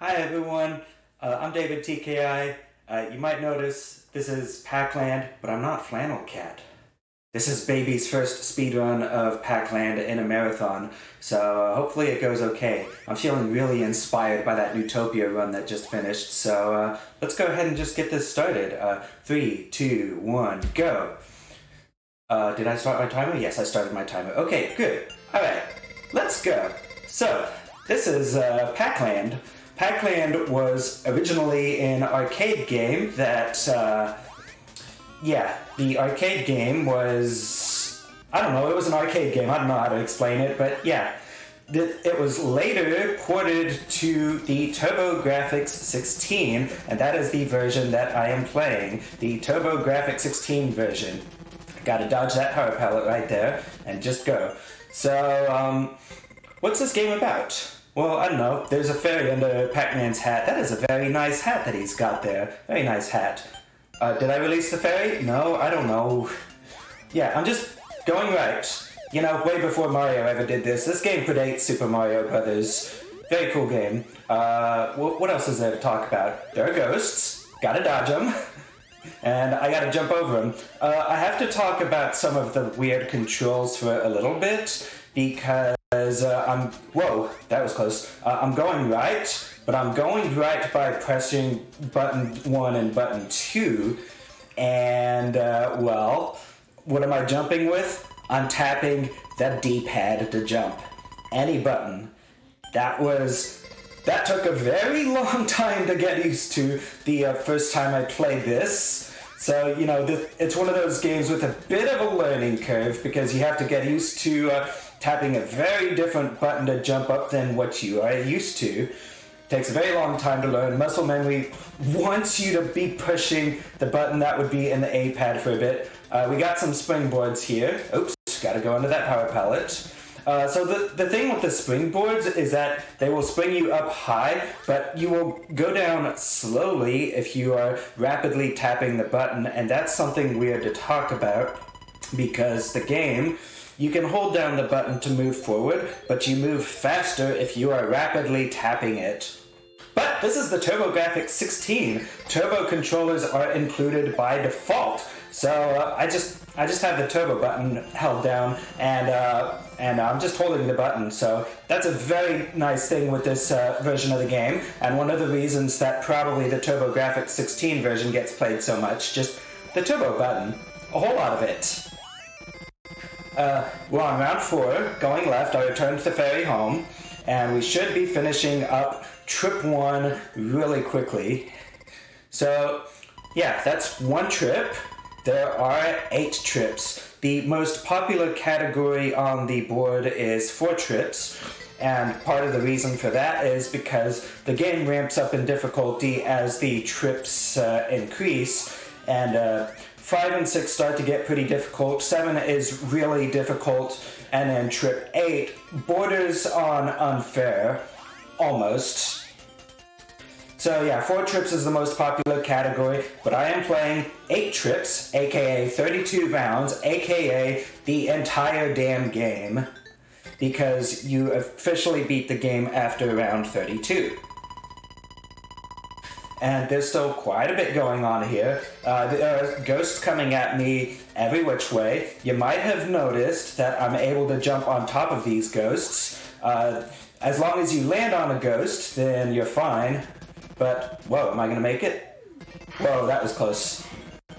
Hi everyone, I'm Davidtki. You might notice this is Pac-Land, but I'm not Flannel Cat. This is baby's first speedrun of Pac-Land in a marathon, so hopefully it goes okay. I'm feeling really inspired by that Utopia run that just finished, so let's go ahead and just get this started. 3, 2, 1, go! Did I start my timer? Yes, I started my timer. Okay, good. Alright, let's go. So, this is Pac-Land. Pac-Land was originally an arcade game that, the arcade game was, I don't know, it was an arcade game, I don't know how to explain it, but yeah. It was later ported to the TurboGrafx-16, and that is the version that I am playing, the TurboGrafx-16 version. Gotta dodge that power pellet right there, and just go. So, what's this game about? Well, I don't know. There's a fairy under Pac-Man's hat. That is a very nice hat that he's got there. Very nice hat. Did I release the fairy? No, I don't know. Yeah, I'm just going right. You know, way before Mario ever did this. This game predates Super Mario Brothers. Very cool game. What else is there to talk about? There are ghosts. Gotta dodge them. And I gotta jump over them. I have to talk about some of the weird controls for a little bit, because whoa, that was close. I'm going right, but I'm going right by pressing button 1 and button 2, and, well, what am I jumping with? I'm tapping the D-pad to jump. Any button. That took a very long time to get used to the first time I played this. So, you know, it's one of those games with a bit of a learning curve, because you have to get used to tapping a very different button to jump up than what you are used to. Takes a very long time to learn. Muscle memory wants you to be pushing the button that would be in the A pad for a bit. We got some springboards here. Oops, gotta go under that power pellet. So the thing with the springboards is that they will spring you up high, but you will go down slowly if you are rapidly tapping the button, and that's something weird to talk about, because the game, you can hold down the button to move forward, but you move faster if you are rapidly tapping it. But this is the TurboGrafx-16. Turbo controllers are included by default. So I just have the turbo button held down, and I'm just holding the button. So that's a very nice thing with this version of the game, and one of the reasons that probably the TurboGrafx-16 version gets played so much. Just the turbo button, a whole lot of it. We're on round 4, going left. I returned the ferry home, and we should be finishing up trip 1 really quickly. So, yeah, that's 1 trip. There are 8 trips. The most popular category on the board is 4 trips, and part of the reason for that is because the game ramps up in difficulty as the trips increase, and 5 and 6 start to get pretty difficult, 7 is really difficult, and then trip 8 borders on unfair, almost. So yeah, 4 trips is the most popular category, but I am playing 8 trips, aka 32 rounds, aka the entire damn game, because you officially beat the game after round 32. And there's still quite a bit going on here. There are ghosts coming at me every which way. You might have noticed that I'm able to jump on top of these ghosts. As long as you land on a ghost, then you're fine. But, whoa, am I gonna make it? Whoa, that was close.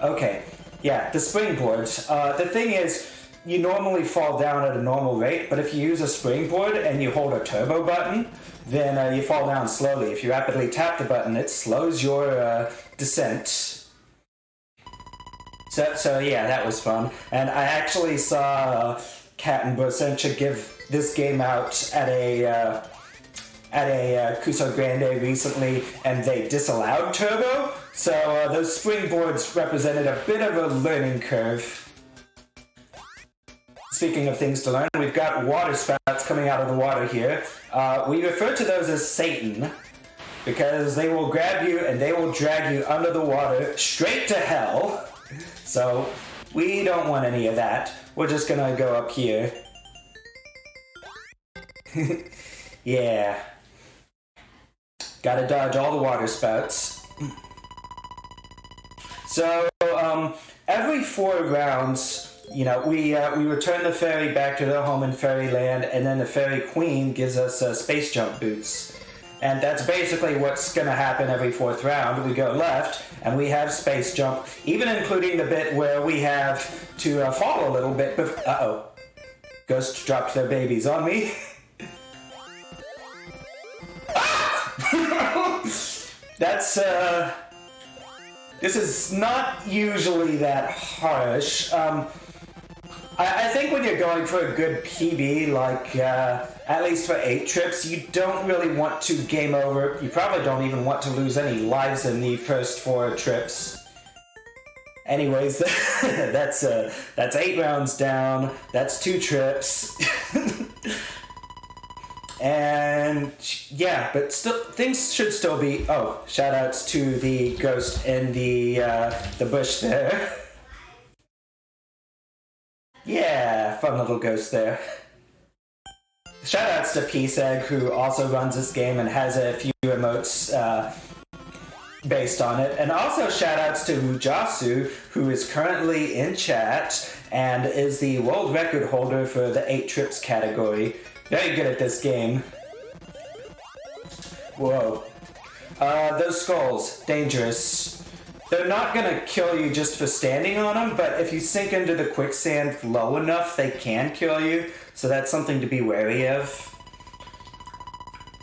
Okay, yeah, the springboards. The thing is, you normally fall down at a normal rate, but if you use a springboard and you hold a turbo button, then you fall down slowly. If you rapidly tap the button, it slows your descent. So yeah, that was fun. And I actually saw Cat and Bosencha give this game out at a Cuso Grande recently, and they disallowed turbo. So those springboards represented a bit of a learning curve. Speaking of things to learn, we've got water spouts coming out of the water here. We refer to those as Satan, because they will grab you and they will drag you under the water straight to hell. So we don't want any of that. We're just gonna go up here. Yeah. Gotta dodge all the water spouts. So, every 4 rounds, you know, we return the fairy back to their home in Fairyland, and then the Fairy Queen gives us space jump boots. And that's basically what's going to happen every 4th round. We go left, and we have space jump, even including the bit where we have to fall a little bit. Uh-oh. Ghost dropped their babies on me. Ah! That's, this is not usually that harsh. I think when you're going for a good PB, like, at least for 8 trips, you don't really want to game over. You probably don't even want to lose any lives in the first 4 trips. Anyways, that's 8 rounds down. That's 2 trips. And yeah, but still, things should still be. Oh, shoutouts to the ghost in the bush there. Yeah, fun little ghost there. Shoutouts to PSEG, who also runs this game and has a few emotes based on it. And also shoutouts to Mujasu, who is currently in chat and is the world record holder for the 8 trips category. Very good at this game. Whoa. Those skulls, dangerous. They're not gonna kill you just for standing on them, but if you sink into the quicksand low enough, they can kill you. So that's something to be wary of.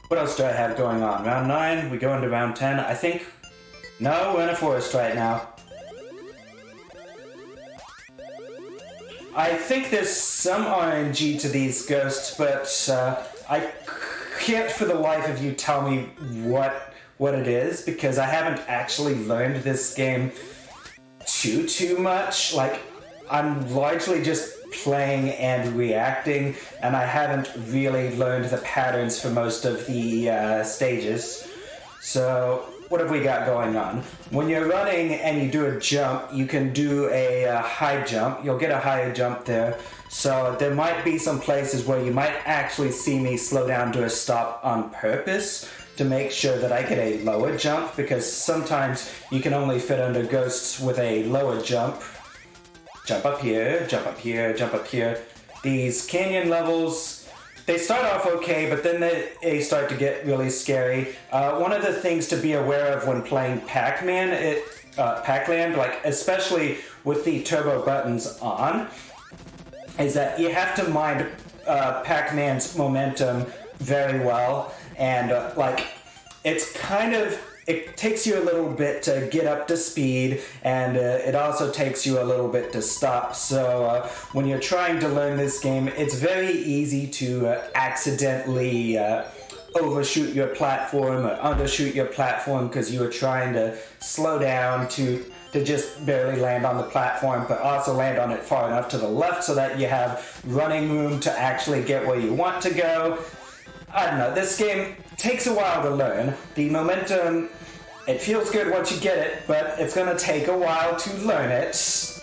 What else do I have going on? Round 9, we go into round 10. I think... No, we're in a forest right now. I think there's some RNG to these ghosts, but I can't for the life of you tell me what it is, because I haven't actually learned this game too much. Like, I'm largely just playing and reacting, and I haven't really learned the patterns for most of the stages. So, what have we got going on? When you're running and you do a jump, you can do a high jump. You'll get a higher jump there. So there might be some places where you might actually see me slow down to a stop on purpose to make sure that I get a lower jump, because sometimes you can only fit under ghosts with a lower jump. Jump up here, jump up here, jump up here. These canyon levels, they start off okay, but then they start to get really scary. One of the things to be aware of when playing Pac-Man, Pac-Land, like especially with the turbo buttons on, is that you have to mind Pac-Man's momentum very well, and like it's kind of, it takes you a little bit to get up to speed, and it also takes you a little bit to stop. So when you're trying to learn this game, it's very easy to accidentally overshoot your platform or undershoot your platform because you are trying to slow down to just barely land on the platform, but also land on it far enough to the left so that you have running room to actually get where you want to go. I don't know, this game takes a while to learn. The momentum, it feels good once you get it, but it's going to take a while to learn it.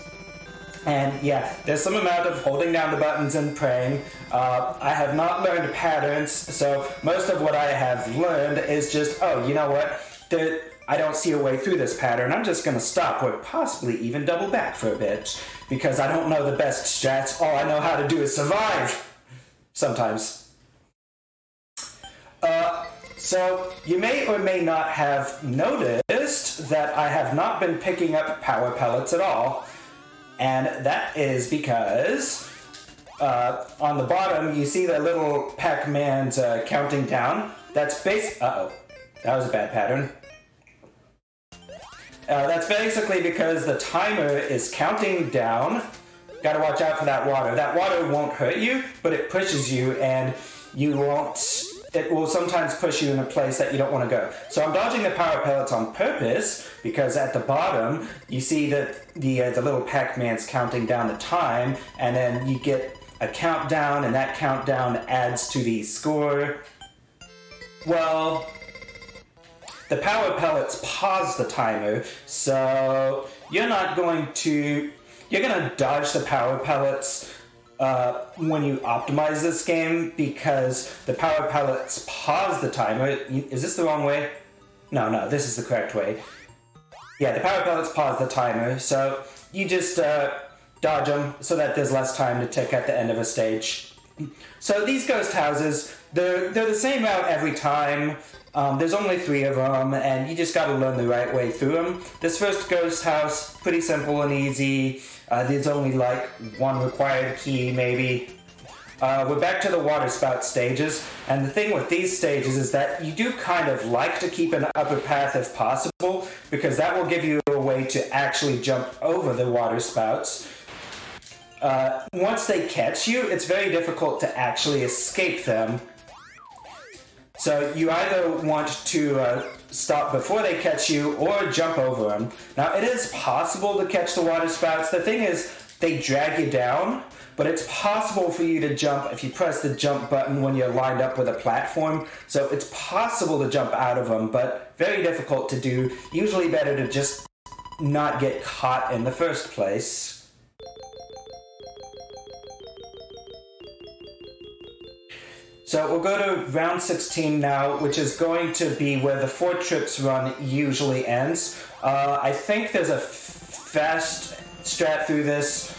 And yeah, there's some amount of holding down the buttons and praying. I have not learned patterns, so most of what I have learned is just, oh, you know what, I don't see a way through this pattern. I'm just going to stop or possibly even double back for a bit because I don't know the best strats. All I know how to do is survive. Sometimes. So you may or may not have noticed that I have not been picking up power pellets at all. And that is because on the bottom you see the little Pac-Man's counting down. That's uh-oh, that was a bad pattern. That's basically because the timer is counting down. Gotta watch out for that water. That water won't hurt you, but it pushes you, and you won't... It will sometimes push you in a place that you don't want to go. So I'm dodging the power pellets on purpose, because at the bottom, you see that the little Pac-Man's counting down the time, and then you get a countdown, and that countdown adds to the score. Well... the power pellets pause the timer, so you're going to dodge the power pellets when you optimize this game, because the power pellets pause the timer. Is this the wrong way? No, this is the correct way. Yeah, the power pellets pause the timer, so you just dodge them so that there's less time to tick at the end of a stage. So these ghost houses, they're the same route every time. There's only 3 of them, and you just gotta learn the right way through them. This first ghost house, pretty simple and easy. There's only like 1 required key, maybe. We're back to the water spout stages, and the thing with these stages is that you do kind of like to keep an upper path if possible, because that will give you a way to actually jump over the water spouts. Once they catch you, it's very difficult to actually escape them. So you either want to stop before they catch you or jump over them. Now, it is possible to catch the water spouts. The thing is, they drag you down, but it's possible for you to jump if you press the jump button when you're lined up with a platform. So it's possible to jump out of them, but very difficult to do. Usually better to just not get caught in the first place. So we'll go to round 16 now, which is going to be where the 4 trips run usually ends. I think there's a fast strat through this.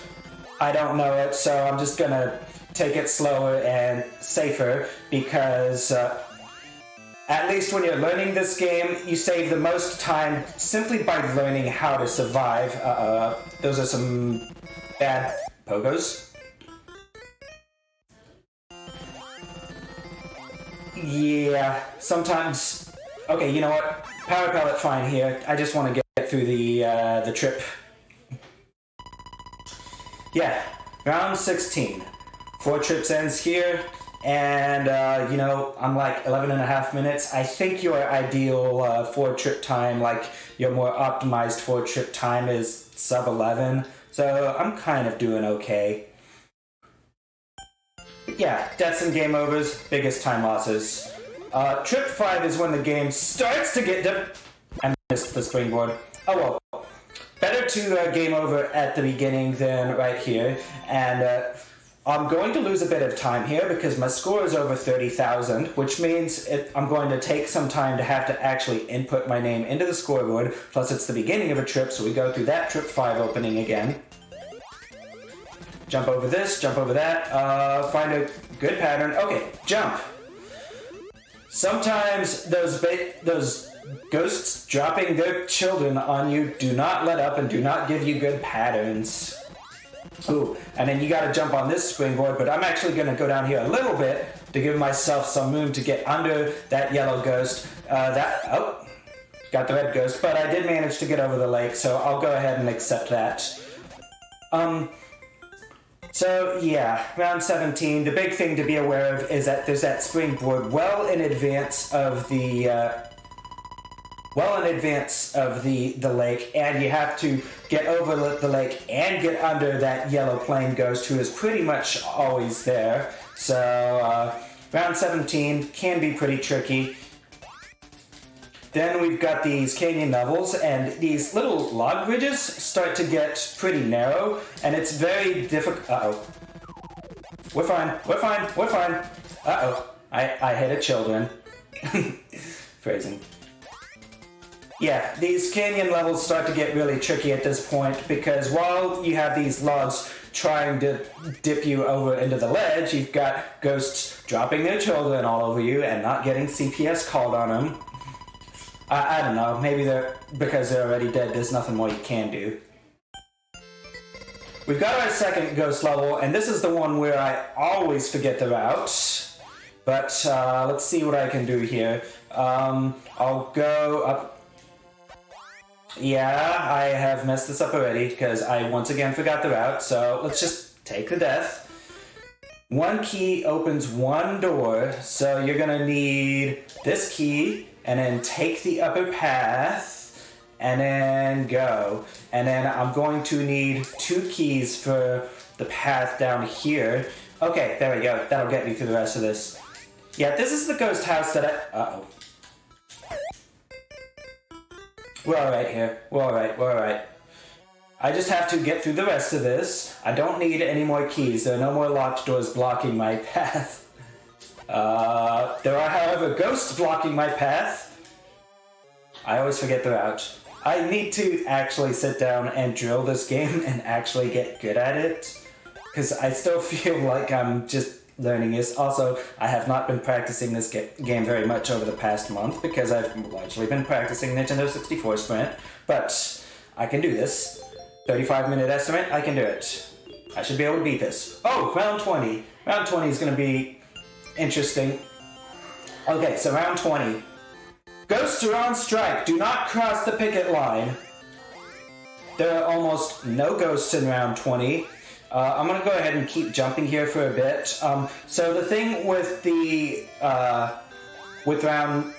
I don't know it, so I'm just gonna take it slower and safer, because at least when you're learning this game, you save the most time simply by learning how to survive. Those are some bad pogos. Yeah, sometimes... Okay, you know what? Power pellet fine here. I just want to get through the trip. Yeah, round 16. 4 trips ends here, and, you know, I'm like 11.5 minutes. I think your ideal 4-trip time, like your more optimized 4-trip time is sub 11, so I'm kind of doing okay. Yeah, deaths and game overs, biggest time losses. Trip 5 is when the game starts to get I missed the springboard. Oh well. Better to game over at the beginning than right here. And I'm going to lose a bit of time here because my score is over 30,000, which means I'm going to take some time to have to actually input my name into the scoreboard. Plus it's the beginning of a trip, so we go through that Trip 5 opening again. Jump over this, jump over that, find a good pattern. Okay, jump. Sometimes those ghosts dropping their children on you do not let up and do not give you good patterns. Ooh, and then you gotta jump on this springboard, but I'm actually gonna go down here a little bit to give myself some room to get under that yellow ghost. Oh, got the red ghost, but I did manage to get over the lake, so I'll go ahead and accept that. So yeah, round 17, the big thing to be aware of is that there's that springboard well in advance of the lake, and you have to get over the lake and get under that yellow plane ghost who is pretty much always there. So round 17 can be pretty tricky. Then we've got these canyon levels, and these little log bridges start to get pretty narrow, and it's very difficult. Uh-oh. We're fine. Uh-oh. I hit a children. Phrasing. Yeah, these canyon levels start to get really tricky at this point, because while you have these logs trying to dip you over into the ledge, you've got ghosts dropping their children all over you and not getting CPS called on them. I don't know, maybe because they're already dead, there's nothing more you can do. We've got our second ghost level, and this is the one where I always forget the route. But let's see what I can do here. I'll go up. Yeah, I have messed this up already because I once again forgot the route, so let's just take the death. 1 key opens 1 door, so you're gonna need this key, and then take the upper path, and then go. And then I'm going to need 2 keys for the path down here. Okay, there we go. That'll get me through the rest of this. Yeah, this is the ghost house that I... Uh-oh. We're alright here. We're alright. I just have to get through the rest of this. I don't need any more keys. There are no more locked doors blocking my path. There are, however, ghosts blocking my path. I always forget the route. I need to actually sit down and drill this game and actually get good at it, because I still feel like I'm just learning this. Also, I have not been practicing this game very much over the past month because I've largely been practicing Nintendo 64 Sprint, but I can do this. 35-minute estimate, I can do it. I should be able to beat this. Oh, round 20. Round 20 is going to be interesting. Okay, so round 20. Ghosts are on strike. Do not cross the picket line. There are almost no ghosts in round 20. I'm going to go ahead and keep jumping here for a bit. So the thing with the... what am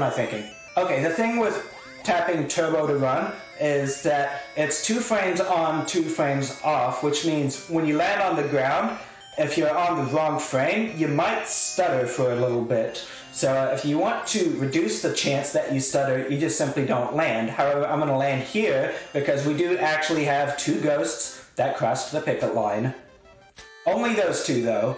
I thinking? Okay, the thing with tapping turbo to run is that it's 2 frames on, 2 frames off, which means when you land on the ground, if you're on the wrong frame, you might stutter for a little bit. So if you want to reduce the chance that you stutter, you just simply don't land. However, I'm going to land here because we do actually have 2 ghosts that crossed the picket line. Only those 2, though.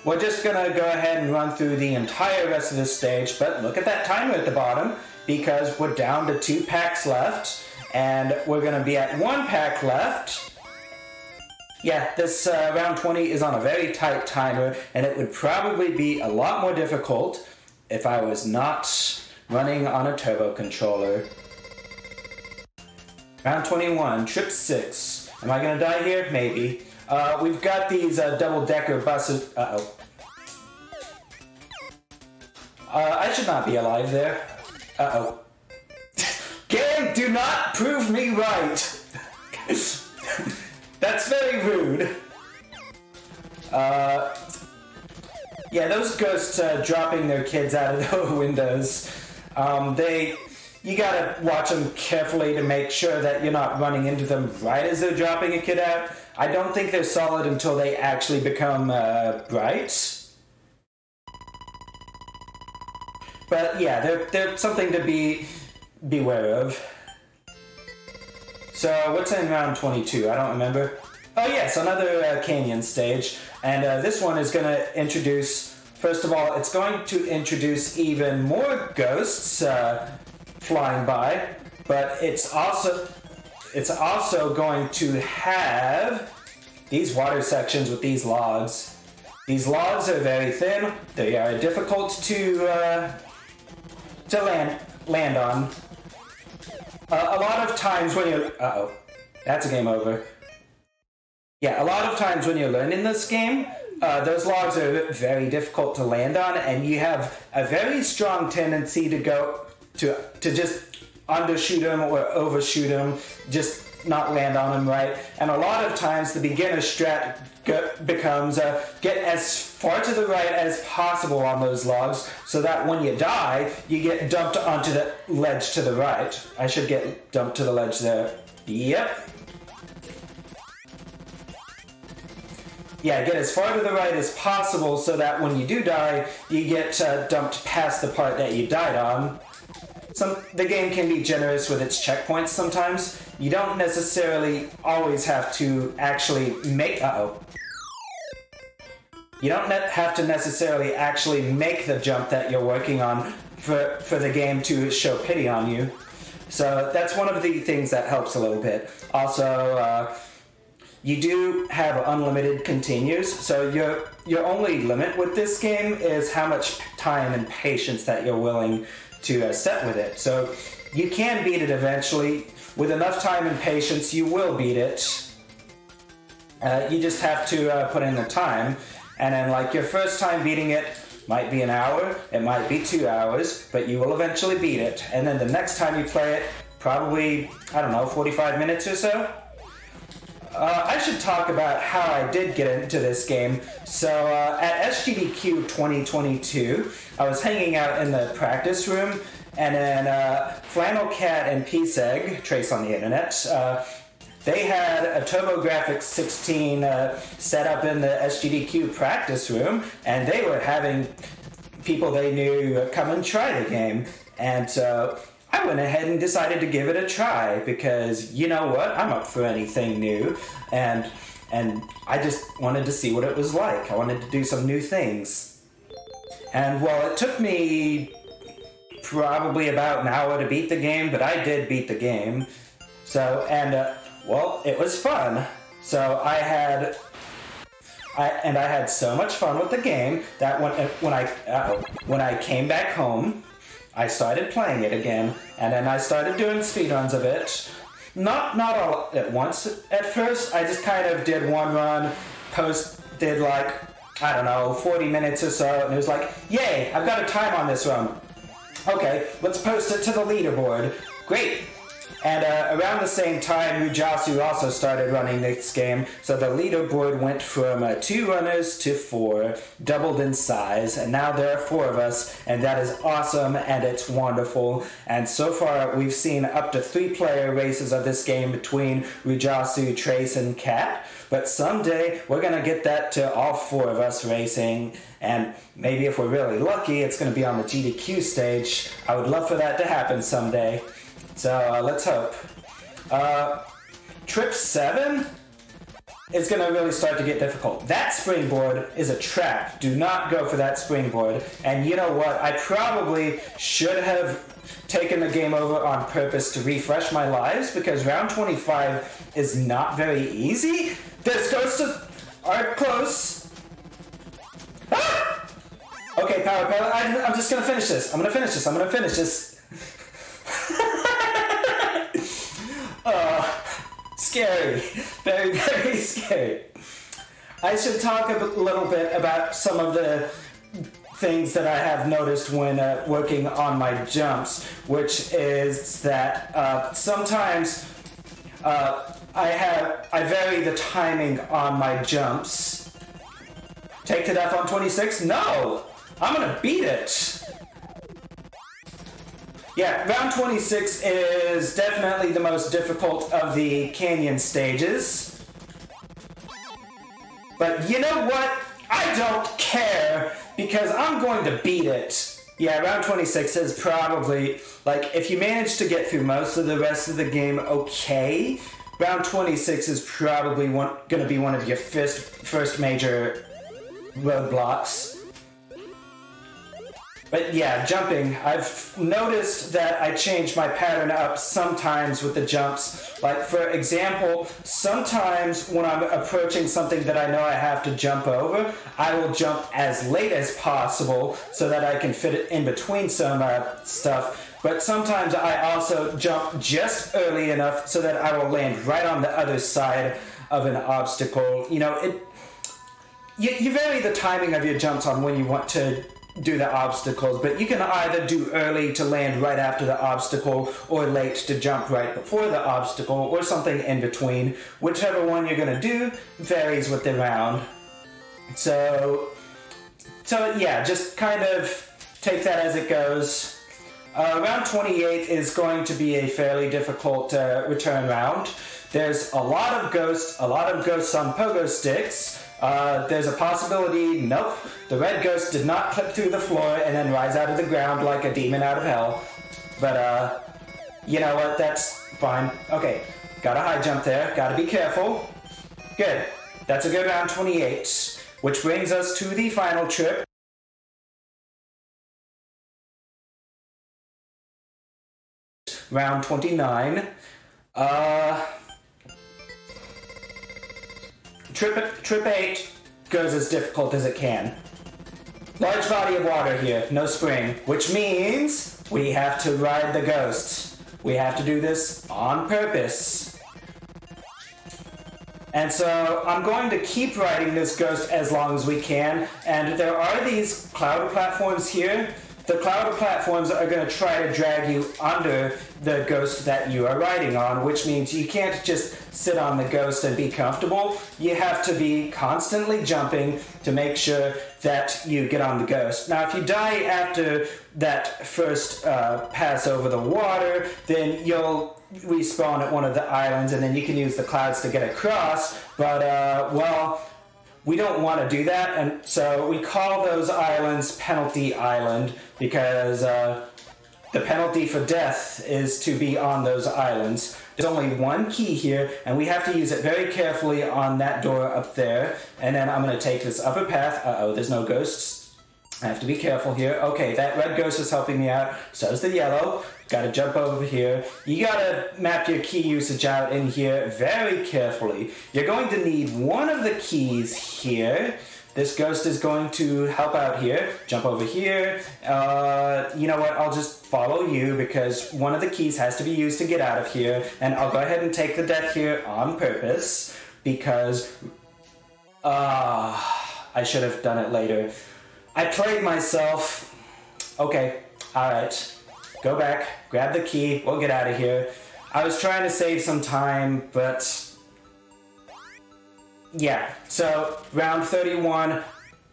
We're just going to go ahead and run through the entire rest of this stage, but look at that timer at the bottom, because we're down to 2 packs left, and we're going to be at 1 pack left. Yeah, this round 20 is on a very tight timer, and it would probably be a lot more difficult if I was not running on a turbo controller. Round 21, trip 6. Am I going to die here? Maybe. We've got these double-decker buses. Uh-oh. I should not be alive there. Uh-oh. Game, do not prove me right! That's very rude. Yeah, those ghosts dropping their kids out of the windows. You gotta watch them carefully to make sure that you're not running into them right as they're dropping a kid out. I don't think they're solid until they actually become bright. But yeah, they're something to beware of. So what's in round 22? I don't remember. Oh yes, another canyon stage. And this one is going to introduce, first of all, it's going to introduce even more ghosts flying by, but it's also going to have these water sections with these logs. These logs are very thin. They are difficult to land on. A lot of times when you're... Uh-oh. That's a game over. Yeah, a lot of times when you're learning this game, those logs are very difficult to land on, and you have a very strong tendency to go to just undershoot them or overshoot them, just not land on them right. And a lot of times the beginner strat becomes get as far to the right as possible on those logs so that when you die, you get dumped onto the ledge to the right. I should get dumped to the ledge there. Yep. Yeah, get as far to the right as possible so that when you do die, you get dumped past the part that you died on. The game can be generous with its checkpoints sometimes. You don't necessarily always have to actually make... Uh-oh. You don't have to necessarily actually make the jump that you're working on for the game to show pity on you. So that's one of the things that helps a little bit. Also, you do have unlimited continues, so your only limit with this game is how much time and patience that you're willing to set with it. So you can beat it eventually. With enough time and patience, you will beat it. You just have to put in the time. And then, like, your first time beating it might be an hour, it might be 2 hours, but you will eventually beat it. And then the next time you play it, probably, I don't know, 45 minutes or so. I should talk about how I did get into this game. So at SGDQ 2022, I was hanging out in the practice room, and then Flannel Cat and Peace-Egg, trace on the internet, they had a TurboGrafx-16 set up in the SGDQ practice room, and they were having people they knew come and try the game. And so I went ahead and decided to give it a try because, you know what, I'm up for anything new, and I just wanted to see what it was like. I wanted to do some new things. And well, it took me probably about an hour to beat the game, but I did beat the game. So, and, well, it was fun. So I had so much fun with the game that when I came back home, I started playing it again, and then I started doing speedruns of it. Not all at once at first. I just kind of did one run, did like, I don't know, 40 minutes or so, and it was like, yay, I've got a time on this run. Okay, let's post it to the leaderboard. Great. And around the same time, Mujasu also started running this game, so the leaderboard went from 2 runners to 4, doubled in size, and now there are 4 of us, and that is awesome, and it's wonderful. And so far, we've seen up to 3-player races of this game between Mujasu, Trace, and Cat, but someday we're going to get that to all 4 of us racing, and maybe if we're really lucky, it's going to be on the GDQ stage. I would love for that to happen someday. So let's hope. Trip 7 is going to really start to get difficult. That springboard is a trap. Do not go for that springboard. And you know what? I probably should have taken the game over on purpose to refresh my lives, because round 25 is not very easy. This goes to are close. Ah! Okay, Power Pellet. I'm just going to finish this. I'm going to finish this. Scary. Very, very scary. I should talk a little bit about some of the things that I have noticed when working on my jumps, which is that sometimes I vary the timing on my jumps. Take to death on 26? No! I'm gonna beat it! Yeah, round 26 is definitely the most difficult of the canyon stages. But you know what? I don't care, because I'm going to beat it. Yeah, round 26 is probably, like, if you manage to get through most of the rest of the game okay, round 26 is probably going to be one of your first major roadblocks. But yeah, jumping, I've noticed that I change my pattern up sometimes with the jumps. Like, for example, sometimes when I'm approaching something that I know I have to jump over, I will jump as late as possible so that I can fit it in between some stuff. But sometimes I also jump just early enough so that I will land right on the other side of an obstacle. You know, you vary the timing of your jumps on when you want to do the obstacles, but you can either do early to land right after the obstacle, or late to jump right before the obstacle, or something in between. Whichever one you're going to do varies with the round. So yeah, just kind of take that as it goes. Round 28 is going to be a fairly difficult return round. There's a lot of ghosts on pogo sticks. There's a possibility, nope, the red ghost did not clip through the floor and then rise out of the ground like a demon out of hell. But, you know what, that's fine. Okay, got a high jump there, gotta be careful. Good, that's a good round 28, which brings us to the final trip. Round 29. Trip 8 goes as difficult as it can. Large body of water here, no spring, which means we have to ride the ghost. We have to do this on purpose. And so I'm going to keep riding this ghost as long as we can, and there are these cloud platforms here. The cloud platforms are going to try to drag you under the ghost that you are riding on, which means you can't just sit on the ghost and be comfortable. You have to be constantly jumping to make sure that you get on the ghost. Now, if you die after that first pass over the water, then you'll respawn at one of the islands, and then you can use the clouds to get across. But, well, we don't want to do that, and so we call those islands Penalty Island, because the penalty for death is to be on those islands. There's only one key here, and we have to use it very carefully on that door up there. And then I'm going to take this upper path. Uh-oh, there's no ghosts. I have to be careful here. Okay, that red ghost is helping me out. So is the yellow. Gotta jump over here. You gotta map your key usage out in here very carefully. You're going to need one of the keys here. This ghost is going to help out here. Jump over here. You know what? I'll just follow you because one of the keys has to be used to get out of here. And I'll go ahead and take the death here on purpose because I should have done it later. I played myself. Okay, alright. Go back, grab the key, we'll get out of here. I was trying to save some time, but yeah. So, round 31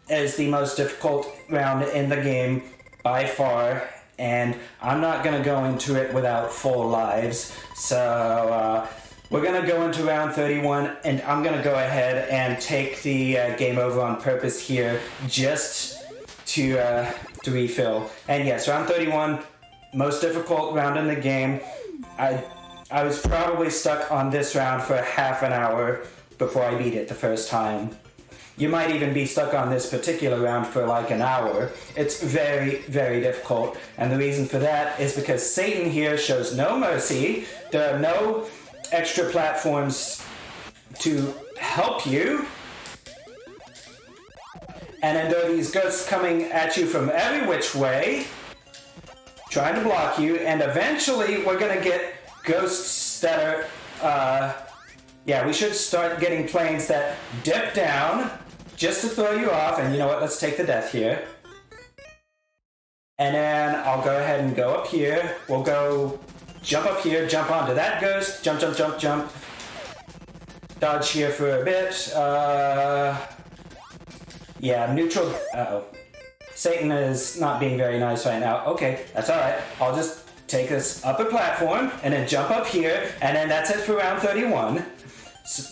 is the most difficult round in the game by far, and I'm not going to go into it without full lives. So, we're going to go into round 31, and I'm going to go ahead and take the game over on purpose here, just to refill. And yes, round 31, most difficult round in the game. I was probably stuck on this round for half an hour before I beat it the first time. You might even be stuck on this particular round for like an hour. It's very, very difficult. And the reason for that is because Satan here shows no mercy. There are no extra platforms to help you. And then there are these ghosts coming at you from every which way, trying to block you, and eventually we're going to get ghosts that are, we should start getting planes that dip down just to throw you off, and you know what, let's take the death here. And then I'll go ahead and go up here, we'll go jump up here, jump onto that ghost, jump, jump, jump, jump, dodge here for a bit, yeah, neutral. Uh-oh. Satan is not being very nice right now. Okay, that's alright. I'll just take this upper platform and then jump up here, and then that's it for round 31. So,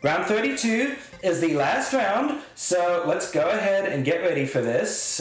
round 32 is the last round, so let's go ahead and get ready for this.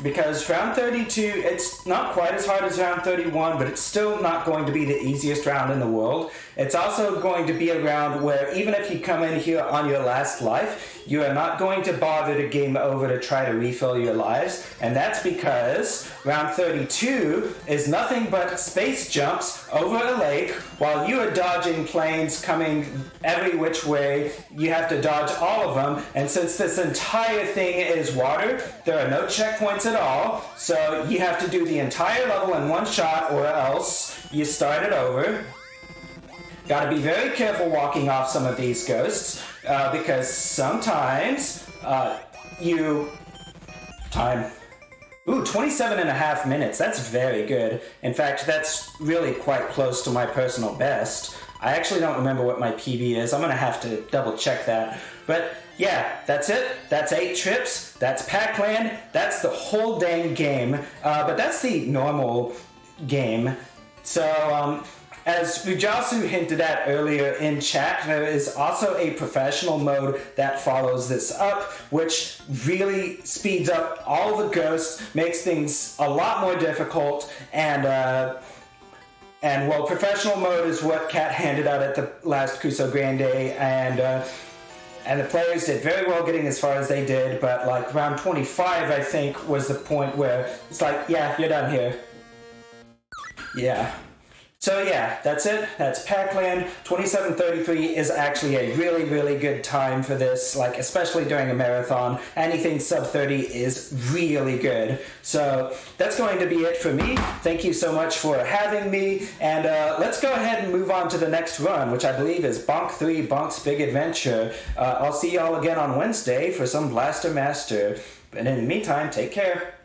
Because round 32, it's not quite as hard as round 31, but it's still not going to be the easiest round in the world. It's also going to be a round where even if you come in here on your last life, you are not going to bother to game over to try to refill your lives. And that's because round 32 is nothing but space jumps over a lake while you are dodging planes coming every which way. You have to dodge all of them. And since this entire thing is water, there are no checkpoints at all, so you have to do the entire level in one shot or else you start it over. Gotta be very careful walking off some of these ghosts, because sometimes Ooh, 27 and a half minutes, that's very good. In fact, that's really quite close to my personal best. I actually don't remember what my PB is. I'm gonna have to double check that. But yeah, that's it. That's 8 trips. That's Pac-Land. That's the whole dang game. But that's the normal game. So, as Fujasu hinted at earlier in chat, there is also a professional mode that follows this up, which really speeds up all the ghosts, makes things a lot more difficult, and well, professional mode is what Kat handed out at the last Cuso Grande, and the players did very well getting as far as they did, but like round 25, I think, was the point where it's like, yeah, you're done here. Yeah. So yeah, that's it. That's Pac-Land. 27:33 is actually a really, really good time for this, like especially during a marathon. Anything sub 30 is really good. So that's going to be it for me. Thank you so much for having me, and let's go ahead and move on to the next run, which I believe is Bonk 3, Bonk's Big Adventure. I'll see y'all again on Wednesday for some Blaster Master. And in the meantime, take care.